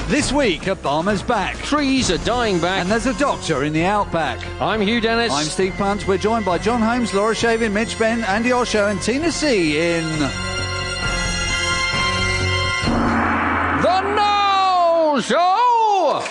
This week, Obama's back. Trees are dying back. And there's a doctor in the outback. I'm Hugh Dennis. I'm Steve Punt. We're joined by Jon Holmes, Laura Shavin, Mitch Benn, Andi Osho and Tina C in... The No Show!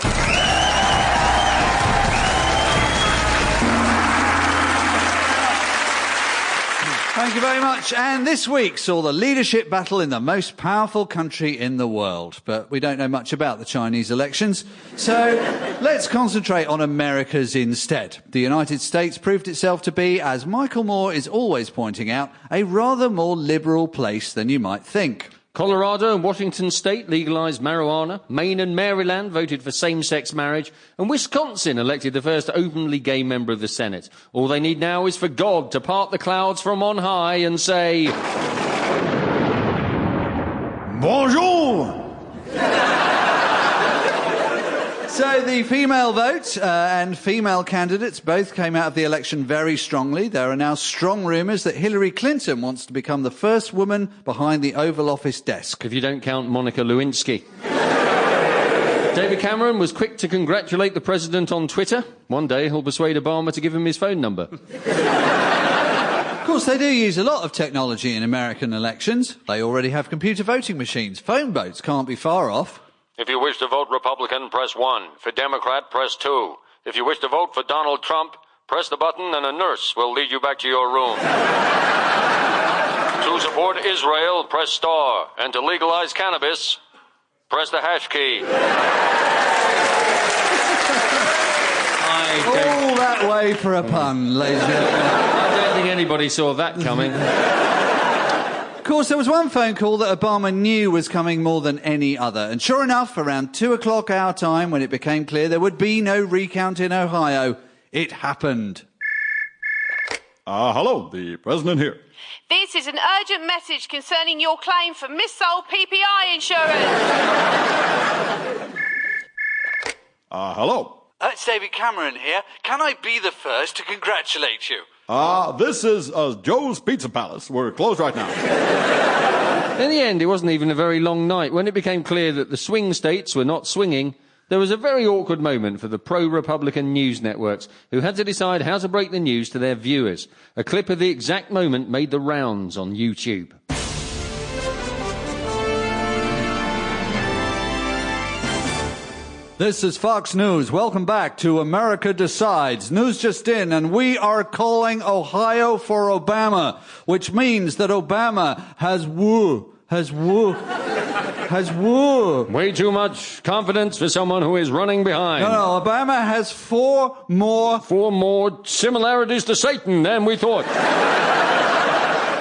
Thank you very much. And this week saw the leadership battle in the most powerful country in the world. But we don't know much about the Chinese elections. So let's concentrate on America's instead. The United States proved itself to be, as Michael Moore is always pointing out, a rather more liberal place than you might think. Colorado and Washington State legalized marijuana. Maine and Maryland voted for same-sex marriage. And Wisconsin elected the first openly gay member of the Senate. All they need now is for God to part the clouds from on high and say... Bonjour! So the female vote and female candidates both came out of the election very strongly. There are now strong rumours that Hillary Clinton wants to become the first woman behind the Oval Office desk. If you don't count Monica Lewinsky. David Cameron was quick to congratulate the president on Twitter. One day he'll persuade Obama to give him his phone number. Of course, they do use a lot of technology in American elections. They already have computer voting machines. Phone votes can't be far off. If you wish to vote Republican, press 1. For Democrat, press 2. If you wish to vote for Donald Trump, press the button and a nurse will lead you back to your room. To support Israel, press star. And to legalize cannabis, press the hash key. All that way for a pun, ladies and gentlemen. I don't think anybody saw that coming. Of course, there was one phone call that Obama knew was coming more than any other. And sure enough, around 2 o'clock our time, when it became clear there would be no recount in Ohio, it happened. Hello, the president here. This is an urgent message concerning your claim for missile PPI insurance. Hello. It's David Cameron here. Can I be the first to congratulate you? This is Joe's Pizza Palace. We're closed right now. In the end, it wasn't even a very long night. When it became clear that the swing states were not swinging, there was a very awkward moment for the pro-Republican news networks, who had to decide how to break the news to their viewers. A clip of the exact moment made the rounds on YouTube. This is Fox News. Welcome back to America Decides. News just in, and we are calling Ohio for Obama, which means that Obama has woo. Way too much confidence for someone who is running behind. No, Obama has 4 more... 4 more similarities to Satan than we thought.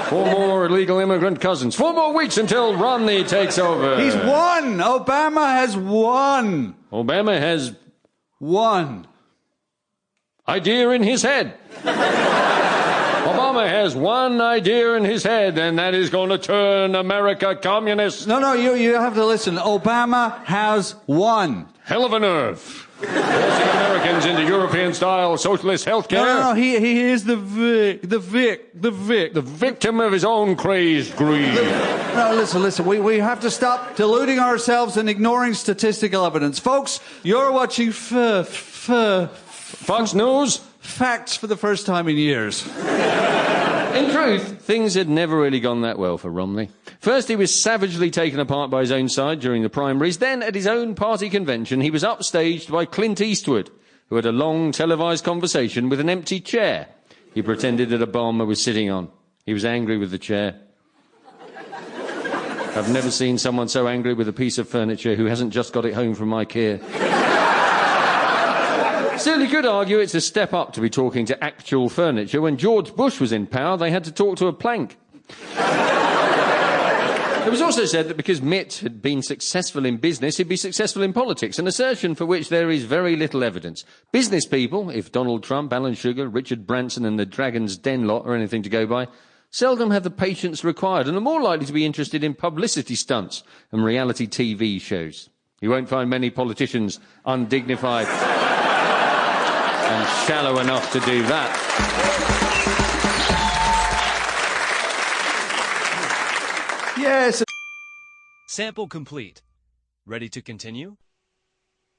4 more illegal immigrant cousins. 4 more weeks until Romney takes over. He's won. Obama has won. Obama has... won. Idea in his head. Obama has one idea in his head, and that is going to turn America communist. No, you have to listen. Obama has won. Hell of a nerve. Forcing Americans into European-style socialist healthcare. No, he is the victim of his own crazed greed. No, listen. We have to stop deluding ourselves and ignoring statistical evidence. Folks, you're watching Fox News? Facts for the first time in years. In truth, things had never really gone that well for Romney. First, he was savagely taken apart by his own side during the primaries. Then, at his own party convention, he was upstaged by Clint Eastwood, who had a long televised conversation with an empty chair he pretended that Obama was sitting on. He was angry with the chair. I've never seen someone so angry with a piece of furniture who hasn't just got it home from IKEA. Still, you could argue it's a step up to be talking to actual furniture. When George Bush was in power, they had to talk to a plank. It was also said that because Mitt had been successful in business, he'd be successful in politics, an assertion for which there is very little evidence. Business people, if Donald Trump, Alan Sugar, Richard Branson and the Dragon's Den lot are anything to go by, seldom have the patience required and are more likely to be interested in publicity stunts and reality TV shows. You won't find many politicians undignified and shallow enough to do that. Yes. Sample complete. Ready to continue?